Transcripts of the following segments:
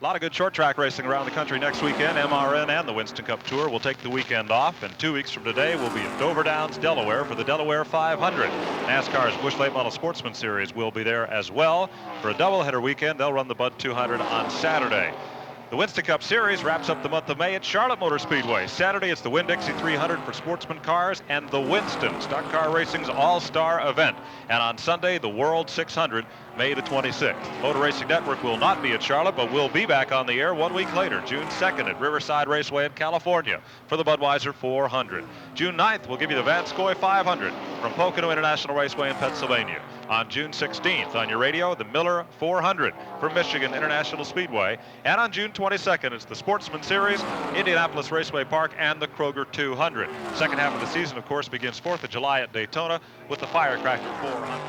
A lot of good short track racing around the country next weekend. MRN and the Winston Cup Tour will take the weekend off, and 2 weeks from today we'll be at Dover Downs, Delaware for the Delaware 500. NASCAR's Busch Late Model Sportsman Series will be there as well. For a doubleheader weekend, they'll run the Bud 200 on Saturday. The Winston Cup Series wraps up the month of May at Charlotte Motor Speedway. Saturday, it's the Winn-Dixie 300 for sportsman cars and the Winston, Stock Car Racing's all-star event. And on Sunday, the World 600, May the 26th. Motor Racing Network will not be at Charlotte, but will be back on the air 1 week later, June 2nd at Riverside Raceway in California for the Budweiser 400. June 9th, we'll give you the Vanscoy 500 from Pocono International Raceway in Pennsylvania. On June 16th, on your radio, the Miller 400 from Michigan International Speedway. And on June 22nd, it's the Sportsman Series, Indianapolis Raceway Park, and the Kroger 200. Second half of the season, of course, begins 4th of July at Daytona with the Firecracker 400.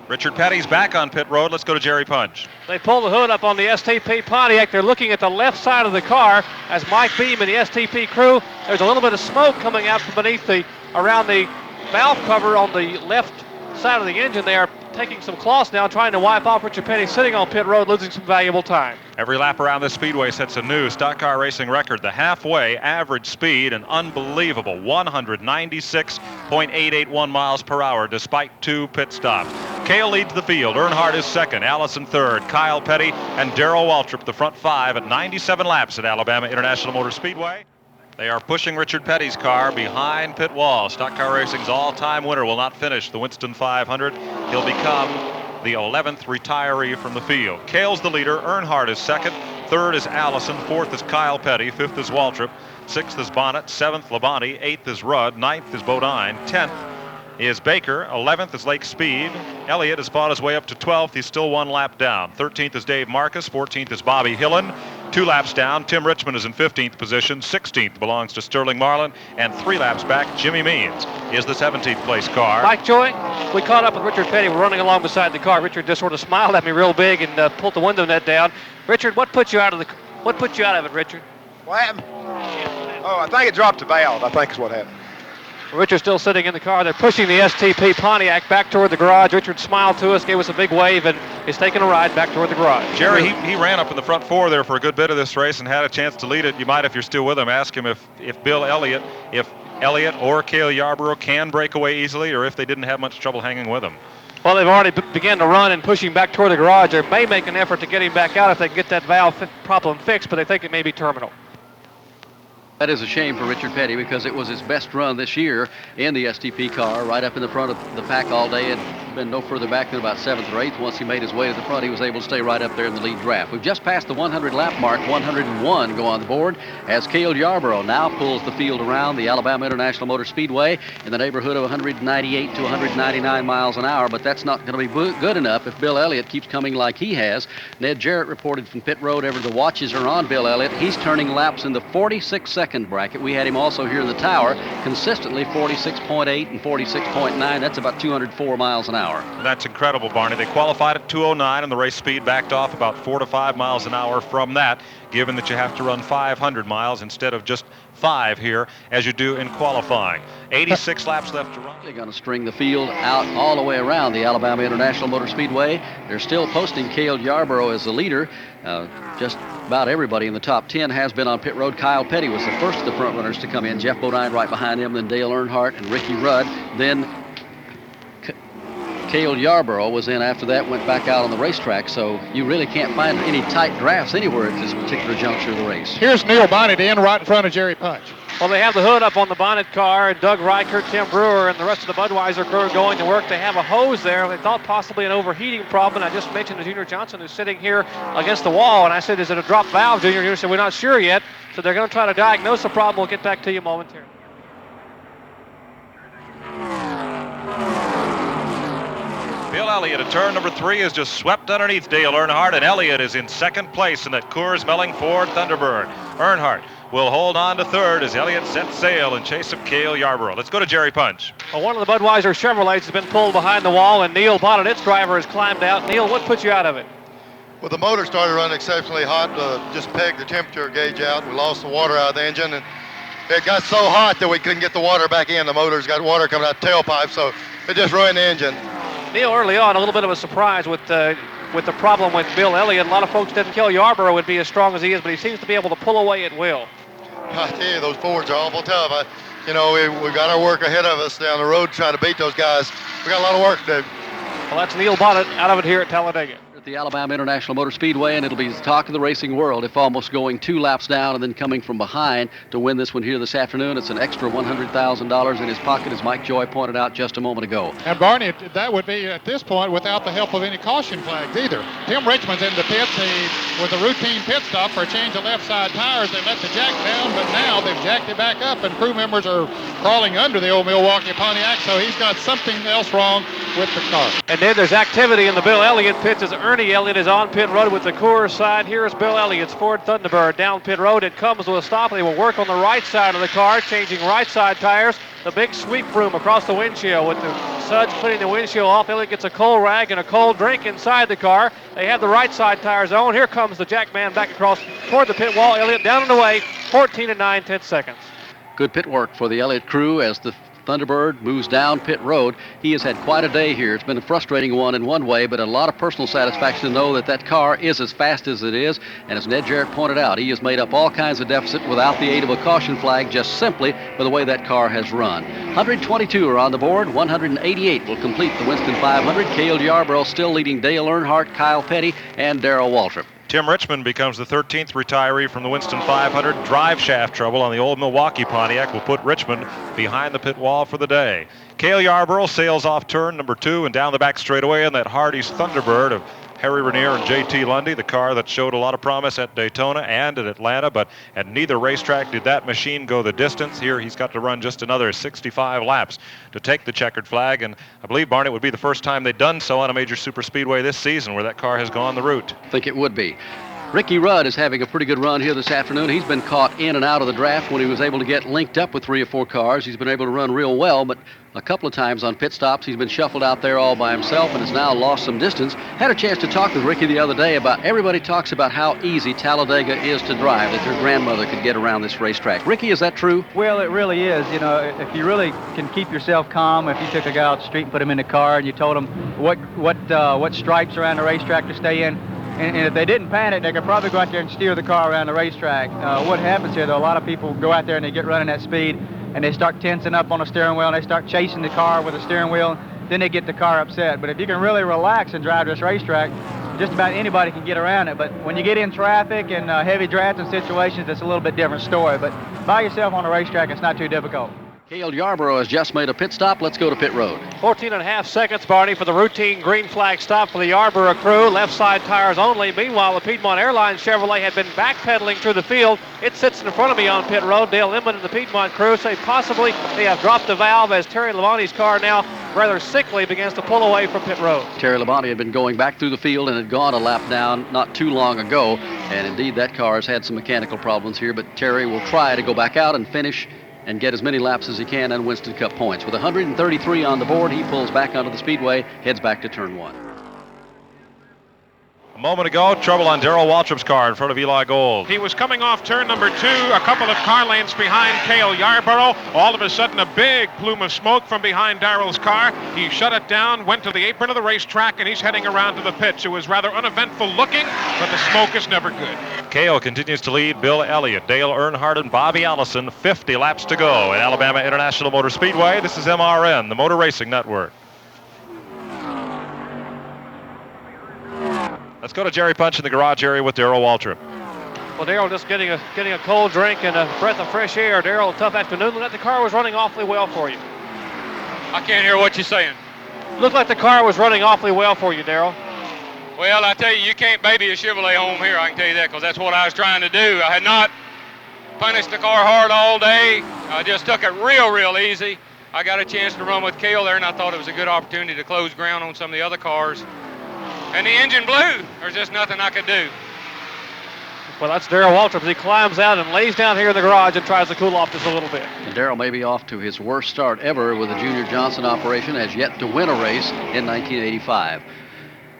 Richard Petty's back on pit road. Let's go to Jerry Punch. They pull the hood up on the STP Pontiac. They're looking at the left side of the car as Mike Beam and the STP crew. There's a little bit of smoke coming out from beneath around the valve cover on the left side of the engine. They are taking some cloths now, trying to wipe off Richard Petty, sitting on pit road, losing some valuable time. Every lap around this speedway sets a new stock car racing record. The halfway average speed, an unbelievable 196.881 miles per hour despite 2 pit stops. Cale leads the field. Earnhardt is second. Allison third. Kyle Petty and Darrell Waltrip the front 5 at 97 laps at Alabama International Motor Speedway. They are pushing Richard Petty's car behind pit wall. Stock Car Racing's all-time winner will not finish the Winston 500. He'll become the 11th retiree from the field. Cale's the leader. Earnhardt is second. Third is Allison. Fourth is Kyle Petty. Fifth is Waltrip. Sixth is Bonnet. Seventh, Labonte. Eighth is Rudd. Ninth is Bodine. 10th is Baker. 11th is Lake Speed. Elliott has fought his way up to 12th. He's still 1 lap down. 13th is Dave Marcus. 14th is Bobby Hillen. 2 laps down, Tim Richmond is in 15th position. 16th belongs to Sterling Marlin. And 3 laps back, Jimmy Means is the 17th place car. Mike Joy, we caught up with Richard Petty. We're running along beside the car. Richard just sort of smiled at me real big and pulled the window net down. Richard, what put you out of it, Richard? What happened? Oh, I think it dropped the valve, I think is what happened. Richard's still sitting in the car. They're pushing the STP Pontiac back toward the garage. Richard smiled to us, gave us a big wave, and is taking a ride back toward the garage. Jerry, he ran up in the front 4 there for a good bit of this race and had a chance to lead it. You might, if you're still with him, ask him if Elliott or Cale Yarborough can break away easily, or if they didn't have much trouble hanging with him. Well, they've already began to run and pushing back toward the garage. They may make an effort to get him back out if they can get that valve problem fixed, but they think it may be terminal. That is a shame for Richard Petty because it was his best run this year in the STP car, right up in the front of the pack all day and been no further back than about 7th or 8th. Once he made his way to the front, he was able to stay right up there in the lead draft. We've just passed the 100 lap mark. 101 go on the board as Cale Yarborough now pulls the field around the Alabama International Motor Speedway in the neighborhood of 198 to 199 miles an hour, but that's not going to be good enough if Bill Elliott keeps coming like he has. Ned Jarrett reported from pit road ever the watches are on Bill Elliott. He's turning laps in the 46-second bracket. We had him also here in the tower, consistently 46.8 and 46.9. That's about 204 miles an hour. That's incredible, Barney. They qualified at 209, and the race speed backed off about 4 to 5 miles an hour from that, given that you have to run 500 miles instead of just 5 here, as you do in qualifying. 86 laps left to run. They're going to string the field out all the way around the Alabama International Motor Speedway. They're still posting Cale Yarborough as the leader. Just about everybody in the top 10 has been on pit road. Kyle Petty was the first of the front runners to come in. Jeff Bodine right behind him, then Dale Earnhardt and Ricky Rudd. Then Cale Yarborough was in after that, went back out on the racetrack, so you really can't find any tight drafts anywhere at this particular juncture of the race. Here's Neil Bonnet in right in front of Jerry Punch. Well, they have the hood up on the Bonnet car, and Doug Reichert, Tim Brewer, and the rest of the Budweiser crew are going to work. They have a hose there. They thought possibly an overheating problem. I just mentioned to Junior Johnson, who's sitting here against the wall, and I said, is it a drop valve, Junior? Junior said, we're not sure yet, so they're going to try to diagnose the problem. We'll get back to you momentarily. Bill Elliott at turn number 3 is just swept underneath Dale Earnhardt, and Elliott is in second place in that Coors Melling Ford Thunderbird. Earnhardt will hold on to third as Elliott sets sail in chase of Cale Yarborough. Let's go to Jerry Punch. Well, one of the Budweiser Chevrolets has been pulled behind the wall, and Neil Bonnet, its driver, has climbed out. Neil, what put you out of it? Well, the motor started running exceptionally hot. Just pegged the temperature gauge out. We lost the water out of the engine, and it got so hot that we couldn't get the water back in. The motor's got water coming out the tailpipe, so it just ruined the engine. Neil, early on, a little bit of a surprise with the problem with Bill Elliott. A lot of folks didn't Cale Yarborough would be as strong as he is, but he seems to be able to pull away at will. I tell you, those Fords are awful tough. We got our work ahead of us down the road trying to beat those guys. We got a lot of work to do. Well, that's Neil Bonnet out of it here at Talladega. At the Alabama International Motor Speedway, and it'll be the talk of the racing world if almost going 2 laps down and then coming from behind to win this one here this afternoon. It's an extra $100,000 in his pocket, as Mike Joy pointed out just a moment ago. And Barney, that would be at this point without the help of any caution flags either. Tim Richmond's in the pits. With a routine pit stop for a change of left side tires, they let the jack down, but now they've jacked it back up, and crew members are crawling under the old Milwaukee Pontiac, so he's got something else wrong with the car. And then there's activity in the Bill Elliott pits as Ernie Elliott is on pit road with the Coors side. Here is Bill Elliott's Ford Thunderbird down pit road. It comes to a stop. They will work on the right side of the car, changing right side tires. The big sweep room across the windshield with the suds cleaning the windshield off. Elliott gets a cold rag and a cold drink inside the car. They have the right side tires on. Here comes the jack man back across toward the pit wall. Elliott down and away, 14 and 9/10 seconds. Good pit work for the Elliott crew as the Thunderbird moves down pit road. He has had quite a day here. It's been a frustrating one in one way, but a lot of personal satisfaction to know that that car is as fast as it is. And as Ned Jarrett pointed out, he has made up all kinds of deficit without the aid of a caution flag, just simply by the way that car has run. 122 are on the board. 188 will complete the Winston 500. Cale Yarborough still leading Dale Earnhardt, Kyle Petty, and Darrell Waltrip. Tim Richmond becomes the 13th retiree from the Winston 500. Drive shaft trouble on the old Milwaukee Pontiac will put Richmond behind the pit wall for the day. Cale Yarborough sails off turn number 2 and down the back straightaway in that Hardee's Thunderbird of Harry Ranier and J.T. Lundy, the car that showed a lot of promise at Daytona and at Atlanta, but at neither racetrack did that machine go the distance. Here he's got to run just another 65 laps to take the checkered flag, and I believe, Barney, it would be the first time they'd done so on a major superspeedway this season where that car has gone the route. I think it would be. Ricky Rudd is having a pretty good run here this afternoon. He's been caught in and out of the draft when he was able to get linked up with 3 or 4 cars. He's been able to run real well, but a couple of times on pit stops he's been shuffled out there all by himself and has now lost some distance. Had a chance to talk with Ricky the other day about everybody talks about how easy Talladega is to drive, that their grandmother could get around this racetrack. Ricky, is that true? Well, it really is. You know, if you really can keep yourself calm, if you took a guy off the street and put him in the car and you told him what stripes around the racetrack to stay in, and if they didn't panic, they could probably go out there and steer the car around the racetrack. What happens here, though, a lot of people go out there and they get running at speed, and they start tensing up on the steering wheel, and they start chasing the car with the steering wheel, then they get the car upset. But if you can really relax and drive this racetrack, just about anybody can get around it. But when you get in traffic and heavy drafting situations, it's a little bit different story. But by yourself on the racetrack, it's not too difficult. Cale Yarborough has just made a pit stop. Let's go to pit road. 14 and a half seconds, Barney, for the routine green flag stop for the Yarborough crew. Left side tires only. Meanwhile, the Piedmont Airlines Chevrolet had been backpedaling through the field. It sits in front of me on pit road. Dale Inman and the Piedmont crew say possibly they have dropped the valve as Terry Labonte's car now rather sickly begins to pull away from pit road. Terry Labonte had been going back through the field and had gone a lap down not too long ago. And indeed, that car has had some mechanical problems here, but Terry will try to go back out and finish and get as many laps as he can on Winston Cup points. With 133 on the board, he pulls back onto the speedway, heads back to turn 1. A moment ago, trouble on Darrell Waltrip's car in front of Eli Gold. He was coming off turn number 2, a couple of car lengths behind Cale Yarborough. All of a sudden, a big plume of smoke from behind Darrell's car. He shut it down, went to the apron of the racetrack, and he's heading around to the pits. It was rather uneventful looking, but the smoke is never good. Cale continues to lead Bill Elliott, Dale Earnhardt, and Bobby Allison. 50 laps to go at Alabama International Motor Speedway. This is MRN, the Motor Racing Network. Let's go to Jerry Punch in the garage area with Darrell Waltrip. Well, Darrell just getting a cold drink and a breath of fresh air. Darrell, tough afternoon. Looked like the car was running awfully well for you. I can't hear what you're saying. Looked like the car was running awfully well for you, Darrell. Well, I tell you, you can't baby a Chevrolet home here, I can tell you that, because that's what I was trying to do. I had not punished the car hard all day. I just took it real easy. I got a chance to run with Cale there, and I thought it was a good opportunity to close ground on some of the other cars. And the engine blew. There's just nothing I could do. Well, that's Darrell Waltrip as he climbs out and lays down here in the garage and tries to cool off just a little bit. And Darrell may be off to his worst start ever with the Junior Johnson operation, has yet to win a race in 1985.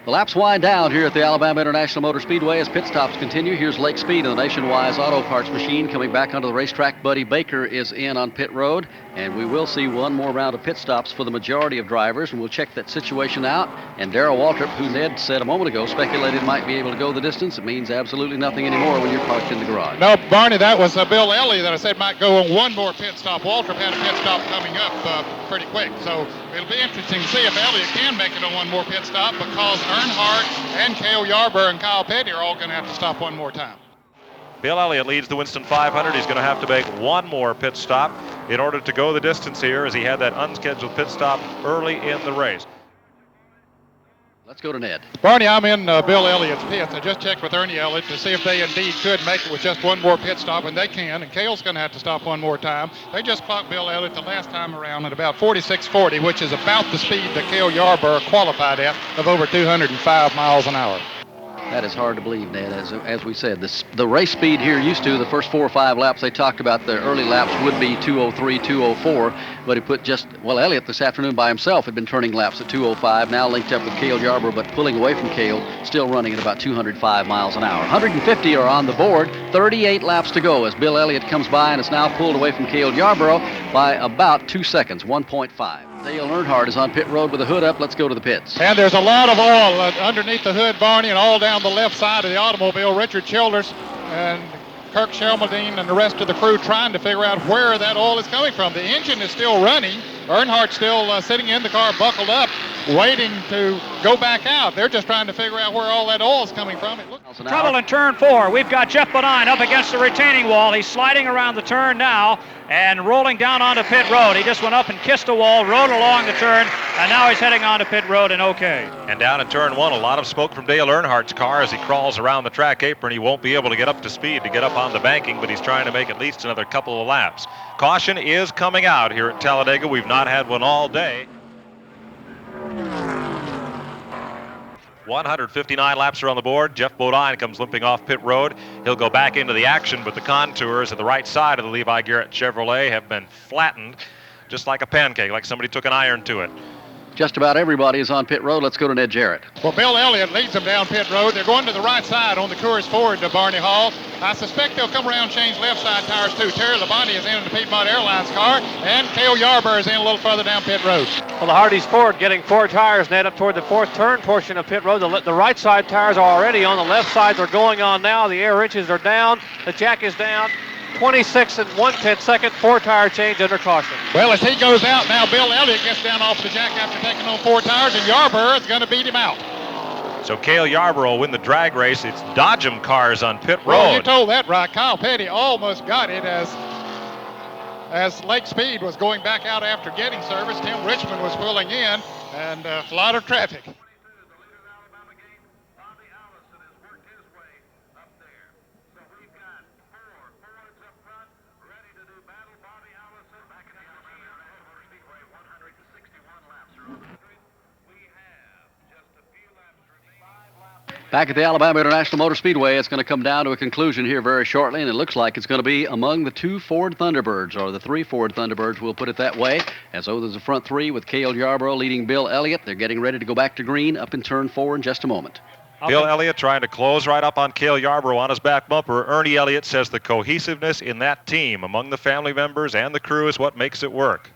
The laps wind down here at the Alabama International Motor Speedway as pit stops continue. Here's Lake Speed and the Nationwide Auto Parts machine coming back onto the racetrack. Buddy Baker is in on pit road, and we will see one more round of pit stops for the majority of drivers, and we'll check that situation out. And Darrell Waltrip, who Ned said a moment ago speculated might be able to go the distance, it means absolutely nothing anymore when you're parked in the garage. No, Barney, that was Bill Elliott that I said might go on one more pit stop. Waltrip had a pit stop coming up pretty quick, so it'll be interesting to see if Elliott can make it on one more pit stop, because Earnhardt and Cale Yarborough and Kyle Petty are all going to have to stop one more time. Bill Elliott leads the Winston 500. He's going to have to make one more pit stop in order to go the distance here, as he had that unscheduled pit stop early in the race. Let's go to Ned. Barney, I'm in Bill Elliott's pits. I just checked with Ernie Elliott to see if they indeed could make it with just one more pit stop, and they can, and Cale's going to have to stop one more time. They just clocked Bill Elliott the last time around at about 46.40, which is about the speed that Cale Yarborough qualified at, of over 205 miles an hour. That is hard to believe, Ned. As we said, the race speed here used to, the first 4 or 5 laps, they talked about the early laps would be 203, 204, but he put Elliott this afternoon by himself had been turning laps at 205, now linked up with Cale Yarborough, but pulling away from Cale, still running at about 205 miles an hour. 150 are on the board, 38 laps to go as Bill Elliott comes by and is now pulled away from Cale Yarborough by about 2 seconds, 1.5. Dale Earnhardt is on pit road with the hood up. Let's go to the pits. And there's a lot of oil underneath the hood, Barney, and all down the left side of the automobile. Richard Childers and Kirk Shelmerdine and the rest of the crew trying to figure out where that oil is coming from. The engine is still running. Earnhardt's still sitting in the car, buckled up, waiting to go back out. They're just trying to figure out where all that oil is coming from. Trouble in turn 4. We've got Jeff Bodine up against the retaining wall. He's sliding around the turn now and rolling down onto pit road. He just went up and kissed the wall, rode along the turn, and now he's heading onto pit road and okay. And down in turn 1, a lot of smoke from Dale Earnhardt's car as he crawls around the track apron. He won't be able to get up to speed to get up on the banking, but he's trying to make at least another couple of laps. Caution is coming out here at Talladega. We've not had one all day. 159 laps are on the board. Jeff Bodine comes limping off pit road. He'll go back into the action, but the contours at the right side of the Levi Garrett Chevrolet have been flattened just like a pancake, like somebody took an iron to it. Just about everybody is on pit road. Let's go to Ned Jarrett. Well, Bill Elliott leads them down pit road. They're going to the right side on the Coors Ford to Barney Hall. I suspect they'll come around and change left side tires too. Terry Labonte is in the Piedmont Airlines car, and Cale Yarborough is in a little further down pit road. Well, the Hardee's Ford getting 4 tires, Ned, up toward the 4th turn portion of pit road. The right side tires are already on. The left sides are going on now. The air inches are down. The jack is down. 26 and 1/10 second, 4-tire change under caution. Well, as he goes out now, Bill Elliott gets down off the jack after taking on 4 tires, and Yarborough is going to beat him out. So Cale Yarborough will win the drag race. It's Dodgem cars on pit road. Well, you told that right. Kyle Petty almost got it as Lake Speed was going back out after getting service. Tim Richmond was pulling in, and a lot of traffic. Back at the Alabama International Motor Speedway, it's going to come down to a conclusion here very shortly, and it looks like it's going to be among the 2 Ford Thunderbirds, or the 3 Ford Thunderbirds, we'll put it that way, as though there's a front 3 with Cale Yarborough leading Bill Elliott. They're getting ready to go back to green up in turn 4 in just a moment. Bill Elliott trying to close right up on Cale Yarborough on his back bumper. Ernie Elliott says the cohesiveness in that team among the family members and the crew is what makes it work.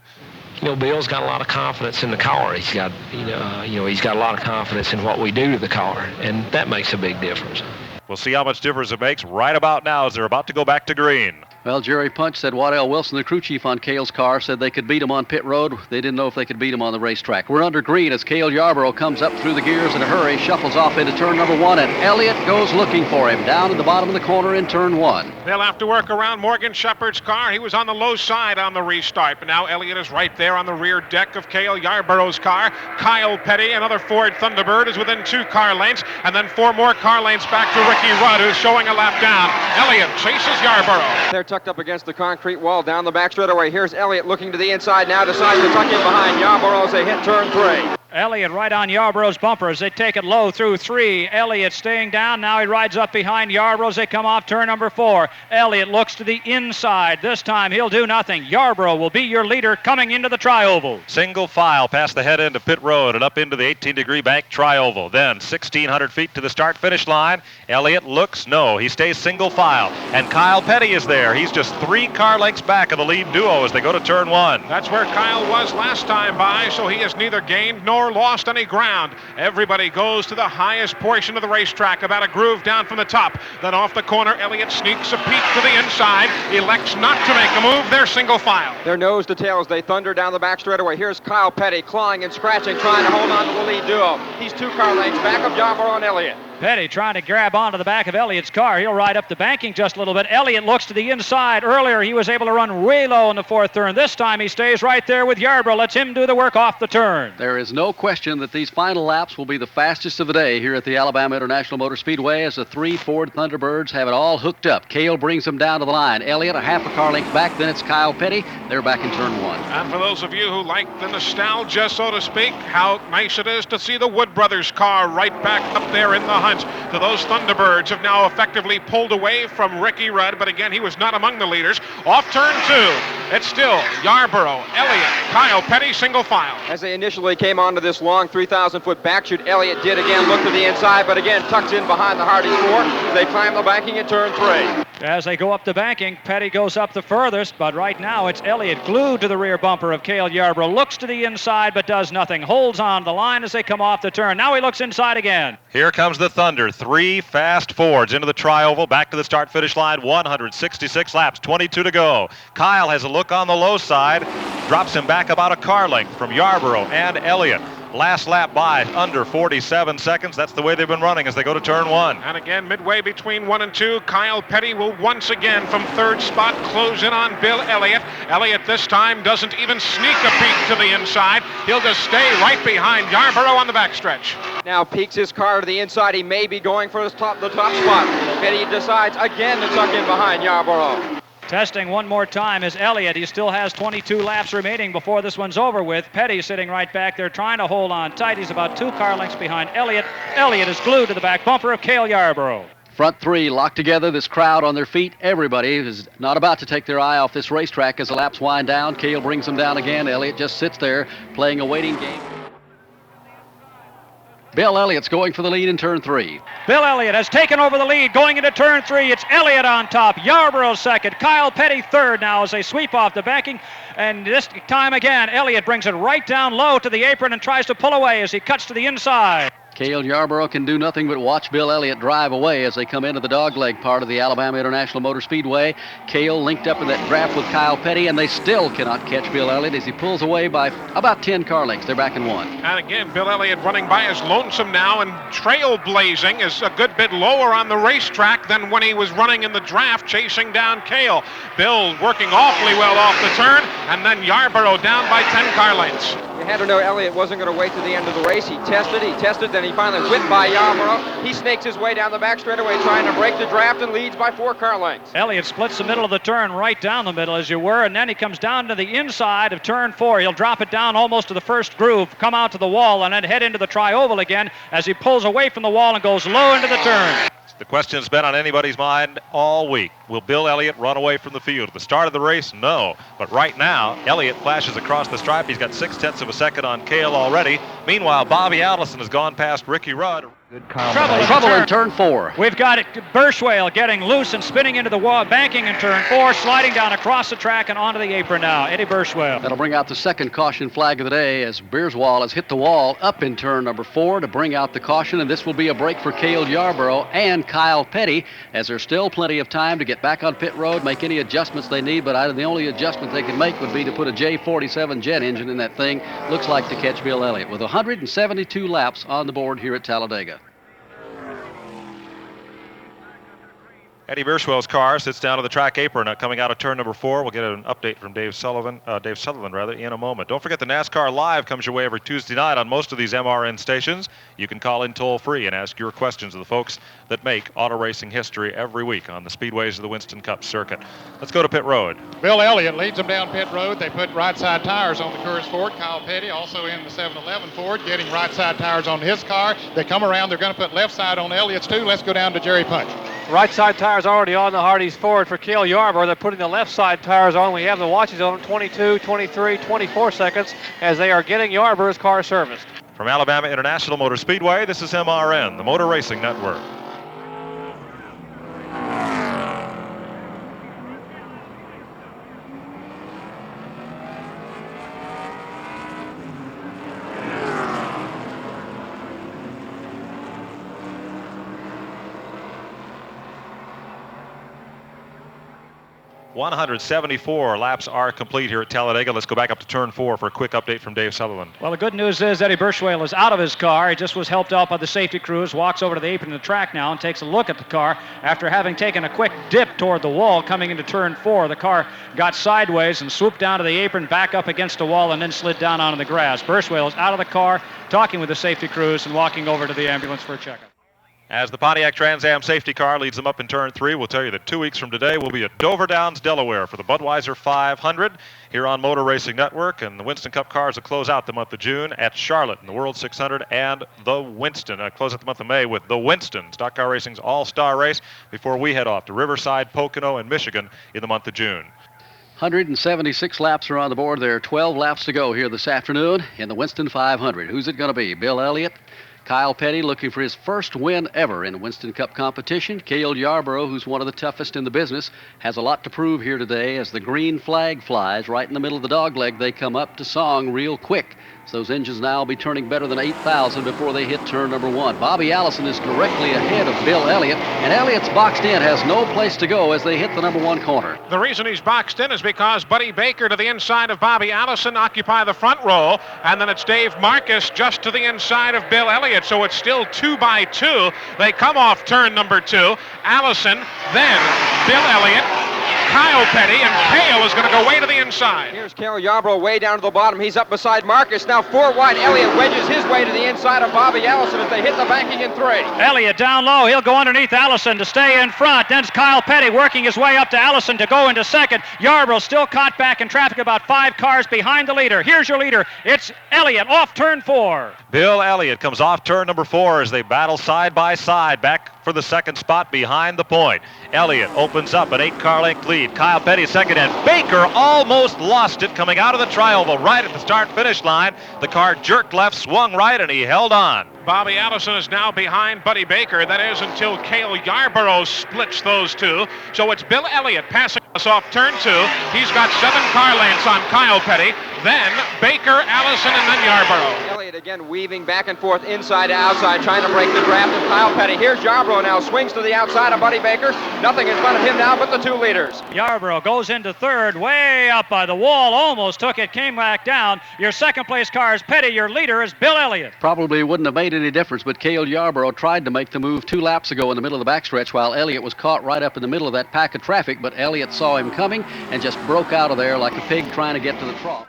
You know, Bill's got a lot of confidence in the car. He's got, he's got a lot of confidence in what we do to the car, and that makes a big difference. We'll see how much difference it makes right about now as they're about to go back to green. Well, Jerry Punch said Waddell Wilson, the crew chief on Cale's car, said they could beat him on pit road. They didn't know if they could beat him on the racetrack. We're under green as Cale Yarborough comes up through the gears in a hurry, shuffles off into turn number 1, and Elliott goes looking for him down at the bottom of the corner in turn 1. They'll have to work around Morgan Shepherd's car. He was on the low side on the restart, but now Elliott is right there on the rear deck of Cale Yarborough's car. Kyle Petty, another Ford Thunderbird, is within 2 car lengths, and then 4 more car lengths back to Ricky Rudd, who's showing a lap down. Elliott chases Yarborough. They're tucked up against the concrete wall down the back straightaway. Here's Elliott looking to the inside now, decides to tuck in behind Yarborough as they hit turn 3. Elliott right on Yarborough's bumper as they take it low through 3. Elliott staying down. Now he rides up behind Yarborough as they come off turn number 4. Elliott looks to the inside. This time he'll do nothing. Yarborough will be your leader coming into the tri-oval. Single file past the head end of pit road and up into the 18-degree bank tri-oval. Then 1,600 feet to the start-finish line. Elliott looks, no, he stays single file. And Kyle Petty is there. He's just 3 car lengths back of the lead duo as they go to turn 1. That's where Kyle was last time by, so he has neither gained nor lost any ground. Everybody goes to the highest portion of the racetrack, about a groove down from the top. Then off the corner, Elliott sneaks a peek to the inside, elects not to make a move. They're single file. They're nose to tail as they thunder down the back straightaway. Here's Kyle Petty clawing and scratching, trying to hold on to the lead duo. He's 2 car lengths back of Yarborough and Elliott. Petty trying to grab onto the back of Elliott's car. He'll ride up the banking just a little bit. Elliott looks to the inside. Earlier, he was able to run way low in the 4th turn. This time, he stays right there with Yarborough. Lets him do the work off the turn. There is no question that these final laps will be the fastest of the day here at the Alabama International Motor Speedway as the 3 Ford Thunderbirds have it all hooked up. Cale brings them down to the line. Elliott a half a car length back. Then it's Kyle Petty. They're back in turn 1. And for those of you who like the nostalgia, so to speak, how nice it is to see the Wood Brothers car right back up there in the hunt. To those Thunderbirds have now effectively pulled away from Ricky Rudd, but again, he was not among the leaders. Off turn 2, it's still Yarborough, Elliott, Kyle Petty, single file. As they initially came onto this long 3,000-foot back chute, Elliott did again look to the inside, but again tucks in behind the Hardy 4. They climb the banking in turn 3. As they go up the banking, Petty goes up the furthest, but right now it's Elliott glued to the rear bumper of Cale Yarborough. Looks to the inside, but does nothing. Holds on the line as they come off the turn. Now he looks inside again. Here comes the Thunder. 3 fast Fords into the tri-oval, back to the start-finish line. 166 laps, 22 to go. Kyle has a look on the low side, drops him back about a car length from Yarborough and Elliott. Last lap by under 47 seconds. That's the way they've been running as they go to turn 1. And again, midway between 1 and 2, Kyle Petty will once again from 3rd spot close in on Bill Elliott. Elliott this time doesn't even sneak a peek to the inside. He'll just stay right behind Yarborough on the backstretch. Now peeks his car to the inside. He may be going for the top spot. Petty decides again to tuck in behind Yarborough. Testing one more time is Elliott. He still has 22 laps remaining before this one's over with. Petty sitting right back there trying to hold on tight. He's about 2 car lengths behind Elliott. Elliott is glued to the back bumper of Cale Yarborough. Front 3 locked together, this crowd on their feet. Everybody is not about to take their eye off this racetrack as the laps wind down. Cale brings them down again. Elliott just sits there playing a waiting game. Bill Elliott's going for the lead in turn 3. Bill Elliott has taken over the lead going into turn 3. It's Elliott on top, Yarborough second, Kyle Petty third now as they sweep off the banking. And this time again, Elliott brings it right down low to the apron and tries to pull away as he cuts to the inside. Cale Yarborough can do nothing but watch Bill Elliott drive away as they come into the dogleg part of the Alabama International Motor Speedway. Cale linked up in that draft with Kyle Petty, and they still cannot catch Bill Elliott as he pulls away by about 10 car lengths. They're back in 1. And again, Bill Elliott running by is lonesome now, and trailblazing is a good bit lower on the racetrack than when he was running in the draft chasing down Cale. Bill working awfully well off the turn, and then Yarborough down by 10 car lengths. You had to know Elliott wasn't going to wait to the end of the race. He tested, then he finally whipped by Yarborough. He snakes his way down the back straightaway trying to break the draft and leads by 4 car lengths. Elliott splits the middle of the turn right down the middle as you were, and then he comes down to the inside of turn 4. He'll drop it down almost to the first groove, come out to the wall, and then head into the tri-oval again as he pulls away from the wall and goes low into the turn. The question's been on anybody's mind all week. Will Bill Elliott run away from the field? At the start of the race, no. But right now, Elliott flashes across the stripe. He's got 0.6 of a second on Cale already. Meanwhile, Bobby Allison has gone past Ricky Rudd. Good Trouble in turn 4. We've got it. Birchwell getting loose and spinning into the wall, banking in turn 4, sliding down across the track and onto the apron now. Eddie Birchwell. That'll bring out the second caution flag of the day as Beerswall has hit the wall up in turn number 4 to bring out the caution, and this will be a break for Cale Yarborough and Kyle Petty as there's still plenty of time to get back on pit road, make any adjustments they need, but the only adjustment they can make would be to put a J47 jet engine in that thing. Looks like to catch Bill Elliott with 172 laps on the board here at Talladega. Eddie Birchwell's car sits down to the track apron coming out of turn number 4. We'll get an update from Dave Sutherland in a moment. Don't forget the NASCAR Live comes your way every Tuesday night on most of these MRN stations. You can call in toll-free and ask your questions of the folks that make auto racing history every week on the speedways of the Winston Cup circuit. Let's go to pit road. Bill Elliott leads them down pit road. They put right side tires on the Coors Ford. Kyle Petty also in the 7-Eleven Ford getting right side tires on his car. They come around. They're going to put left side on Elliott's too. Let's go down to Jerry Punch. Right side tires already on the Hardee's Ford for Cale Yarborough. They're putting the left side tires on. We have the watches on 22, 23, 24 seconds as they are getting Yarborough's car serviced. From Alabama International Motor Speedway, this is MRN, the Motor Racing Network. .174 laps are complete here at Talladega. Let's go back up to turn 4 for a quick update from Dave Sutherland. Well, the good news is Eddie Birchwell is out of his car. He just was helped out by the safety crews, walks over to the apron of the track now and takes a look at the car after having taken a quick dip toward the wall coming into turn 4. The car got sideways and swooped down to the apron, back up against the wall, and then slid down onto the grass. Birchwell is out of the car, talking with the safety crews and walking over to the ambulance for a checkup. As the Pontiac Trans Am safety car leads them up in turn 3, we'll tell you that 2 weeks from today we'll be at Dover Downs, Delaware for the Budweiser 500 here on Motor Racing Network, and the Winston Cup cars will close out the month of June at Charlotte in the World 600 and the Winston. Close out the month of May with the Winston, Stock Car Racing's all-star race, before we head off to Riverside, Pocono, and Michigan in the month of June. 176 laps are on the board. There are 12 laps to go here this afternoon in the Winston 500. Who's it going to be? Bill Elliott? Kyle Petty looking for his first win ever in a Winston Cup competition. Cale Yarborough, who's one of the toughest in the business, has a lot to prove here today as the green flag flies right in the middle of the dogleg. They come up to song real quick. So those engines now will be turning better than 8,000 before they hit turn number 1. Bobby Allison is directly ahead of Bill Elliott, and Elliott's boxed in, has no place to go as they hit the number 1 corner. The reason he's boxed in is because Buddy Baker to the inside of Bobby Allison occupy the front row, and then it's Dave Marcus just to the inside of Bill Elliott, so it's still 2 by 2. They come off turn number 2. Allison, then Bill Elliott, Kyle Petty, and Cale is going to go way to the inside. Here's Cale Yarborough way down to the bottom. He's up beside Marcus. Now 4 wide. Elliott wedges his way to the inside of Bobby Allison as they hit the banking in 3. Elliott down low. He'll go underneath Allison to stay in front. Then it's Kyle Petty working his way up to Allison to go into second. Yarborough still caught back in traffic about 5 cars behind the leader. Here's your leader. It's Elliott off turn 4. Bill Elliott comes off turn number 4 as they battle side by side back for the second spot behind the point. Elliott opens up an 8-car length lead. Kyle Petty second, and Baker almost lost it coming out of the tri-oval right at the start-finish line. The car jerked left, swung right, and he held on. Bobby Allison is now behind Buddy Baker. That is until Cale Yarborough splits those two. So it's Bill Elliott passing us off turn 2. He's got 7 car lengths on Kyle Petty. Then Baker, Allison, and then Yarborough. Elliott again weaving back and forth inside to outside, trying to break the draft of Kyle Petty. Here's Yarborough now, swings to the outside of Buddy Baker. Nothing in front of him now but the 2 leaders. Yarborough goes into third, way up by the wall, almost took it, came back down. Your second place car is Petty. Your leader is Bill Elliott. Probably wouldn't have made any difference, but Cale Yarborough tried to make the move 2 laps ago in the middle of the backstretch while Elliott was caught right up in the middle of that pack of traffic, but Elliott saw him coming and just broke out of there like a pig trying to get to the trough.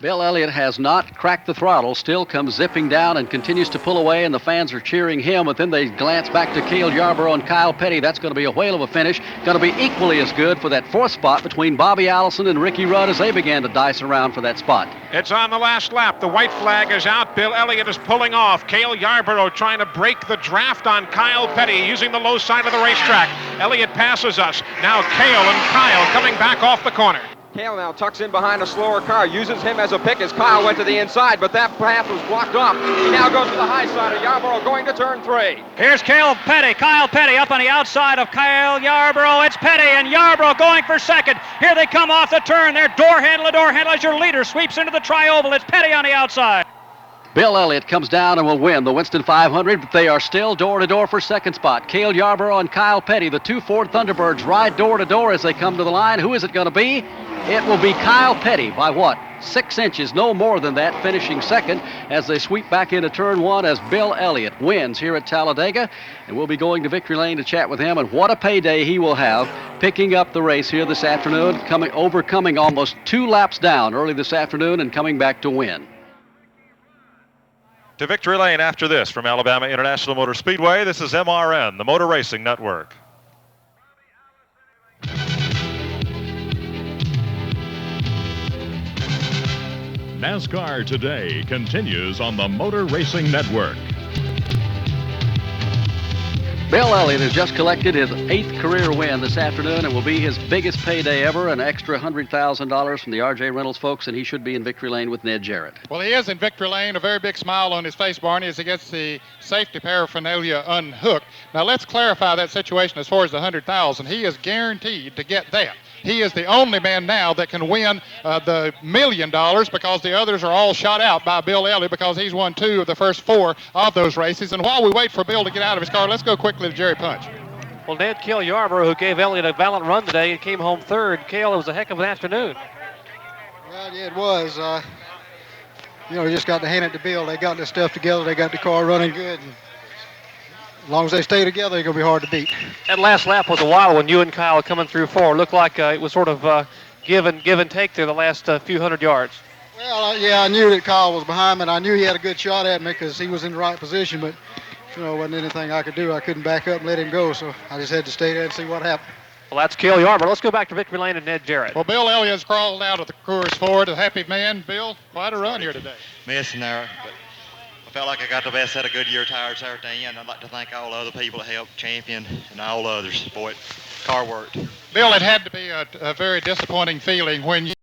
Bill Elliott has not cracked the throttle, still comes zipping down and continues to pull away, and the fans are cheering him, but then they glance back to Cale Yarborough and Kyle Petty. That's going to be a whale of a finish. Going to be equally as good for that 4th spot between Bobby Allison and Ricky Rudd as they began to dice around for that spot. It's on the last lap. The white flag is out. Bill Elliott is pulling off. Cale Yarborough trying to break the draft on Kyle Petty using the low side of the racetrack. Elliott passes us. Now Cale and Kyle coming back off the corner. Cale now tucks in behind a slower car, uses him as a pick as Kyle went to the inside, but that path was blocked off. He now goes to the high side of Yarborough going to turn 3. Here's Kyle Petty up on the outside of Kyle Yarborough. It's Petty and Yarborough going for second. Here they come off the turn. They're door handle as your leader sweeps into the tri-oval. It's Petty on the outside. Bill Elliott comes down and will win the Winston 500, but they are still door-to-door for second spot. Cale Yarborough and Kyle Petty, the two Ford Thunderbirds, ride door-to-door as they come to the line. Who is it going to be? It will be Kyle Petty by what? 6 inches, no more than that, finishing second as they sweep back into turn one as Bill Elliott wins here at Talladega. And we'll be going to Victory Lane to chat with him, and what a payday he will have picking up the race here this afternoon, overcoming almost 2 laps down early this afternoon and coming back to win. To Victory Lane after this from Alabama International Motor Speedway, this is MRN, the Motor Racing Network. NASCAR Today continues on the Motor Racing Network. Bill Elliott has just collected his 8th career win this afternoon and will be his biggest payday ever, an extra $100,000 from the R.J. Reynolds folks, and he should be in Victory Lane with Ned Jarrett. Well, he is in Victory Lane, a very big smile on his face, Barney, as he gets the safety paraphernalia unhooked. Now, let's clarify that situation as far as the $100,000. He is guaranteed to get that. He is the only man now that can win the $1 million because the others are all shot out by Bill Elliott because he's won 2 of the first 4 of those races. And while we wait for Bill to get out of his car, let's go quickly to Jerry Punch. Well, Ned, Cale Yarborough, who gave Elliott a valiant run today and came home third. Cale, it was a heck of an afternoon. Well, yeah, it was. You just got to hand it to Bill. They got this stuff together. They got the car running good. And as long as they stay together, they're going to be hard to beat. That last lap was a wild one. You and Kyle coming through 4. Looked like it was sort of give and take there the last few hundred yards. Well, yeah, I knew that Kyle was behind me, and I knew he had a good shot at me because he was in the right position, but wasn't anything I could do. I couldn't back up and let him go, so I just had to stay there and see what happened. Well, that's Cale Yarborough. Let's go back to Victory Lane and Ned Jarrett. Well, Bill Elliott's crawled out of the Coors Ford, a happy man. Bill, quite a run here today. Missing there, but I felt like I got the best set of Goodyear tires there at the end. I'd like to thank all the other people that helped, Champion and all others. Boy, car worked. Bill, it had to be a very disappointing feeling when you